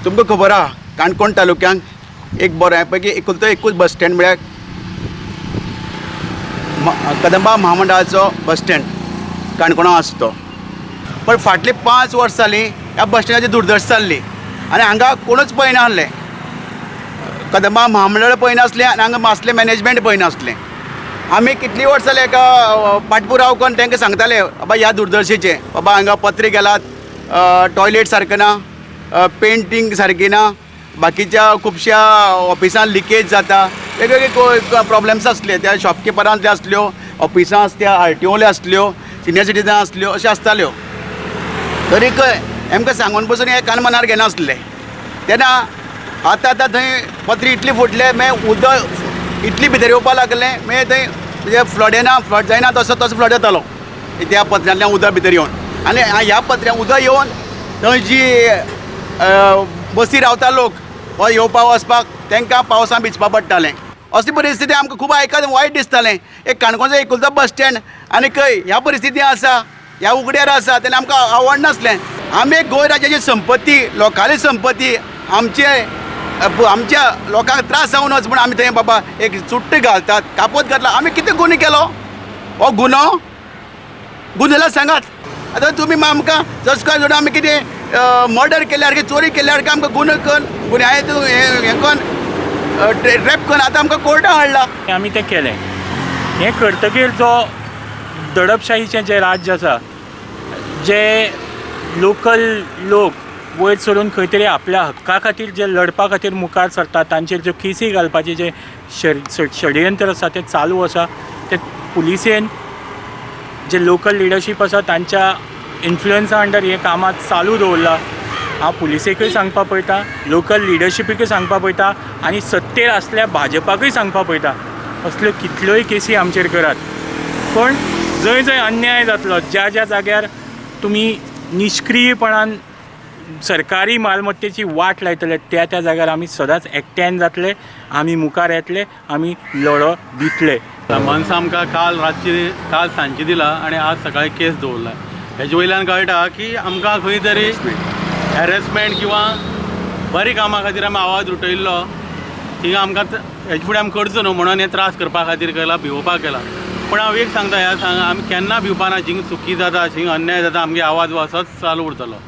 तुमकां खबर आहा काणकोण तालुक्यांत एक बऱ्यापैकी एकुलतो एकूच बस स्टँड म्हळ्यार कदंबा महामंडळाचो बस स्टँड काणकोणा आसा तो. पण फाटलीं 5 वर्सां जालीं ह्या बस स्टँडाची दुर्दशा जाल्ली आनी हांगा कोणूच पळयना आसलें. कदंबा महामंडळ पळयना आसलें आनी हांगा मासलें मॅनेजमेंट पळयना आसलें. आमी कितलीं वर्सां जालीं हाका पाठपुराव करून तांकां सांगताले बाबा ह्या दुर्दशेचें बाबा हांगा पत्रे गेलात, टॉयलेट सारकें ना, पेंटींग सारकी ना, बाकीच्या खुबश्या ऑफिसांत लिकेज जाता, वेगवेगळे प्रॉब्लेम्स आसले. त्या शॉपकिपरांतल्यो आसल्यो, ऑफिसां आसल्या, RTOले आसल्यो, सिनियर सिटीजन आसल्यो, अश्यो आसताल्यो. तरीकय आमकां सांगून पसून हें कान मनार घेना आसलें. तेन्ना आतां थंय पत्रे इतली फुटले, मागीर उदक इतली भितर येवपाक लागलें, मागीर थंय म्हणजे फ्लड येना, फ्लड जायना तसो फ्लड येतालो त्या पत्र्यांतल्यान उदक भितर येवन. आनी ह्या पत्र्यान उदक येवन थंय जी बसी रावता लोक हो येवपाक वचपाक तांकां पावसां भिजपाक पडटालें. असली परिस्थिती आमकां खूब आयकून वायट दिसतालें. एक काणकोणचो एकुलतो बस स्टँड आनी खंय ह्या परिस्थितीन आसा, ह्या उगड्यार आसा, तेन्ना आमकां आवडनासलें. आमी एक गोंय राज्याची संपत्ती, लोकाली संपत्ती, आमच्या लोकांक त्रास जावन वच म्हूण आमी थंय बाबा एक चुट्ट घालतात, कापोत घातला. आमी कितें गुन्हो केलो? हो गुन्हो जाल्यार सांगात. आतां तुमी आमकां जसो काय जोडून आमी कितें मर्डर केल्यार की चोरी केल्यार काय आमकां गुन्हो करून गुन्यांत हें करून ट्रॅप करून आतां आमकां कोर्टां हाडला. आमी तें केलें. हें करतकीर जो दडपशाहीचें जें राज्य आसा, जे लोकल लोक वयर सरून खंय तरी आपल्या हक्का खातीर जे लडपा खातीर मुखार सरतात, तांचेर ज्यो केसी घालपाचें जें षडयंत्र आसा तें चालू आसा. तें पुलिसेन जे लोकल लिडरशीप आसा तांच्या इन्फ्लुएन्सा अंडर हें कामां चालू दवरलां. हांव पुलिसेकूय सांगपा पळयता, लोकल लिडरशिपीकूय सांगपा पळयता आनी सत्तेर आसल्या भाजपाकूय सांगपा पळयता असल्यो कितल्योय केसी आमचेर करात. पण जंय जंय अन्याय जातलो, ज्या ज्या जाग्यार तुमी निश्क्रीयपणान सरकारी मालमत्तेची वाट लायतले, त्या त्या जाग्यार आमी सदांच एकट्यान जातले, आमी मुखार येतले, आमी लढो दितले. मनसा आमकां काल सांजची दिला आनी आज सकाळी केस दवरला. हेजे वयल्यान कळटा की आमकां खंय तरी हॅरेसमेंट किंवा बरी कामां खातीर आमी आवाज उठयल्लो, थिंगा आमकां हेजे फुडें आमी करचो न्हू म्हणून हे त्रास करपा खातीर केला, भिवपाक केला. पण हांव एक सांगता, आमी केन्ना भिवपाना. जिंग चुकी जाता, जिंग अन्याय जाता, आमगे आवाज हो असोच चालू उरतलो.